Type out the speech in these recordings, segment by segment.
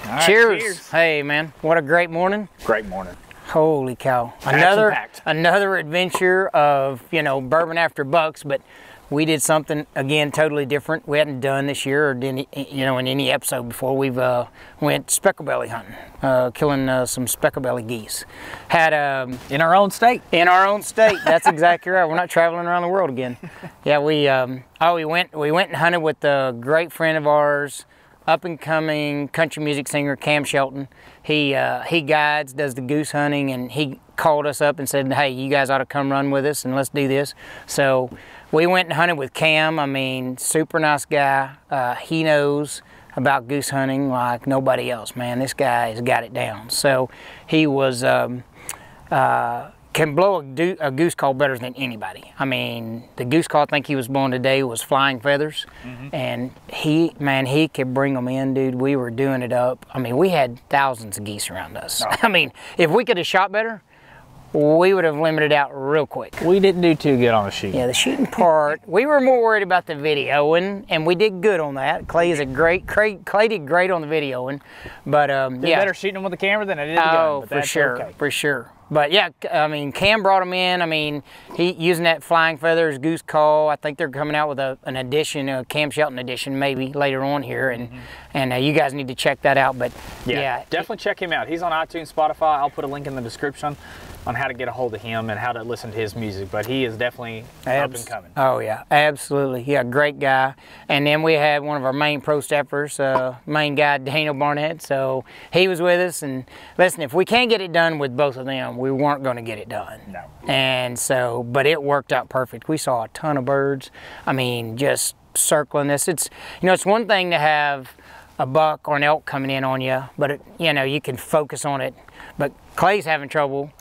Right, cheers. Hey man, what a great morning. Great morning. Holy cow. Another adventure of, you know, bourbon after bucks, but we did something, again, totally different. We hadn't done this year or did, you know, in any episode before. We've went specklebelly hunting, killing some specklebelly geese. Had in our own state. In our own state. That's exactly right. We're not traveling around the world again. Yeah, we went and hunted with a great friend of ours, up and coming country music singer Cam Shelton. He guides, does the goose hunting, and he called us up and said, hey, you guys ought to come run with us and let's do this. So we went and hunted with Cam. I mean, super nice guy. He knows about goose hunting like nobody else, man. This guy has got it down. So he was can blow a goose call better than anybody. I mean, the goose call I think he was blowing today was Flying Feathers. And he could bring them in, dude. We were doing it up. I mean, we had thousands of geese around us. I mean, if we could have shot better, we would have limited out real quick. We didn't do too good on the shooting. Yeah, the shooting part, we were more worried about the videoing, and we did good on that. Clay did great on the videoing, but did yeah. better shooting them with the camera than I did the gun. Oh, for sure, okay. For sure. But yeah, I mean, Cam brought them in. I mean, he using that Flying Feathers goose call. I think they're coming out with an edition, a Cam Shelton edition, maybe later on here, and you guys need to check that out. But yeah, definitely check him out. He's on iTunes, Spotify. I'll put a link in the description on how to get a hold of him and how to listen to his music. But he is definitely up and coming. Oh yeah, absolutely. Yeah, great guy. And then we had one of our main pro staffers, main guy Daniel Barnett. So he was with us. And listen, if we can't get it done with both of them, we weren't going to get it done. No. And so, but it worked out perfect. We saw a ton of birds. I mean, just circling this. It's, you know, it's one thing to have a buck or an elk coming in on you, but you know, you can focus on it. But Clay's having trouble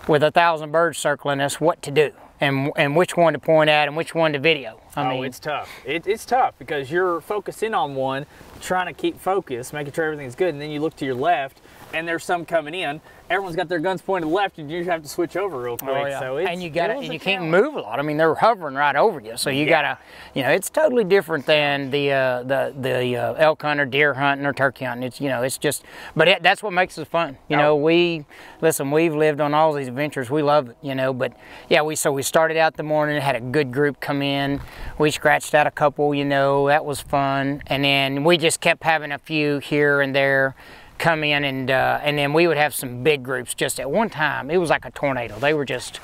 with 1,000 birds circling us, what to do and which one to point at and which one to video. I mean, it's tough. It's tough because you're focusing on one, trying to keep focus, making sure everything's good, and then you look to your left and there's some coming in. Everyone's got their guns pointed left, and you just have to switch over real quick. Oh, yeah. So and you can't move a lot. I mean, they're hovering right over you, so you gotta, you know, it's totally different than the elk hunter, deer hunting, or turkey hunting. It's, you know, it's just, but that's what makes it fun. You know, we've lived on all these adventures. We love it, you know. But yeah, we started out the morning, had a good group come in. We scratched out a couple, you know, that was fun, and then we just kept having a few here and there come in, and then we would have some big groups. Just at one time, it was like a tornado. They were just,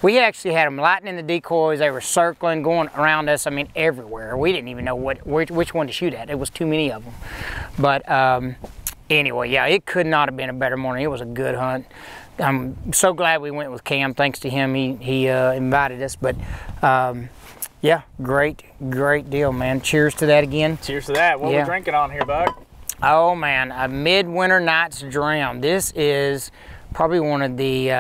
we actually had them lightening the decoys. They were circling, going around us. I mean, everywhere. We didn't even know which one to shoot at. It was too many of them. But anyway, yeah, it could not have been a better morning. It was a good hunt. I'm so glad we went with Cam. Thanks to him, he invited us. But yeah, great deal, man. Cheers to that again. Cheers to that. What are we drinking on here, Buck? Oh man, a Midwinter Nights Dram. This is probably one of the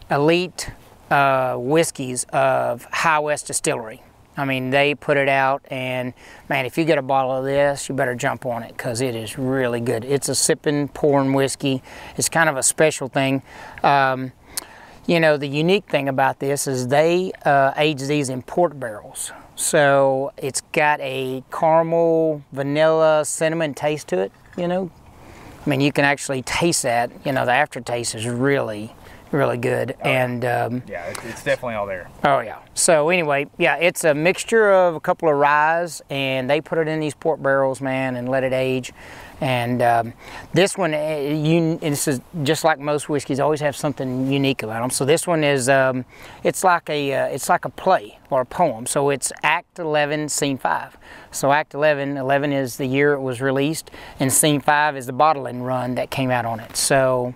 elite whiskeys of High West Distillery. I mean, they put it out, and man, if you get a bottle of this, you better jump on it because it is really good. It's a sipping, pouring whiskey. It's kind of a special thing. You know, the unique thing about this is they age these in port barrels. So it's got a caramel, vanilla, cinnamon taste to it, you know. I mean, you can actually taste that. You know, the aftertaste is really good. Oh, and yeah, it's definitely all there. Oh yeah. So anyway, yeah, it's a mixture of a couple of ryes, and they put it in these port barrels, man, and let it age. And this one, this is just like most whiskeys, always have something unique about them. So this one is, it's like a play or a poem. So it's Act 11, Scene 5. So Act 11 is the year it was released, and Scene 5 is the bottling run that came out on it. So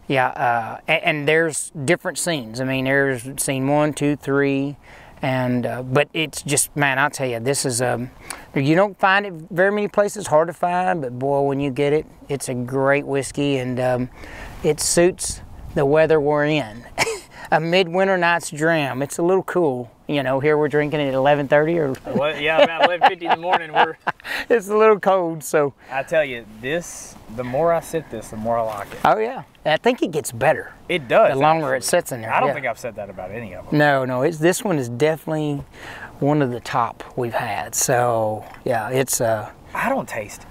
yeah, and there's different scenes. I mean, there's scene 1, 2, 3. And but it's just, man, I'll tell you, this is you don't find it very many places, hard to find, but boy, when you get it, it's a great whiskey, and it suits the weather we're in. A Midwinter Nights Dram. It's a little cool. You know, here we're drinking it at 11:30 or well, yeah, about 11:50 in the morning. It's a little cold, so I tell you, this, the more I sit this, the more I like it. Oh yeah, I think it gets better. It does. The longer it sits in there. I don't think I've said that about any of them. No, this one is definitely one of the top we've had. So yeah, it's I don't taste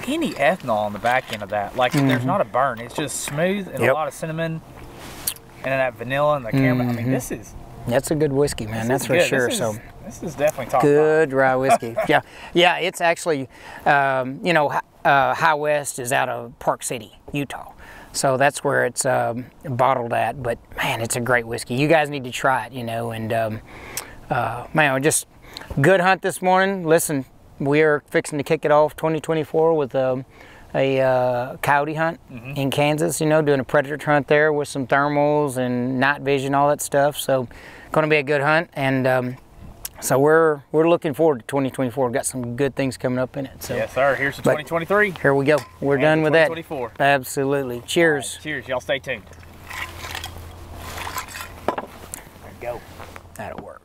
any ethanol on the back end of that. Like there's not a burn. It's just smooth and a lot of cinnamon and then that vanilla and the caramel. I mean, that's a good whiskey, man. That's for sure. This is definitely top good rye whiskey. Yeah. It's actually, you know, High West is out of Park City, Utah. So that's where it's bottled at. But man, it's a great whiskey. You guys need to try it, you know. And man, just good hunt this morning. Listen, we are fixing to kick it off 2024 with a coyote hunt in Kansas. You know, doing a predator hunt there with some thermals and night vision, all that stuff. So, going to be a good hunt. And so we're looking forward to 2024. Got some good things coming up in it. So yes, sir. Here's the 2023. Here we go. We're done with that. 2024. Absolutely. Cheers. Right, cheers. Y'all stay tuned. There we go. That'll work.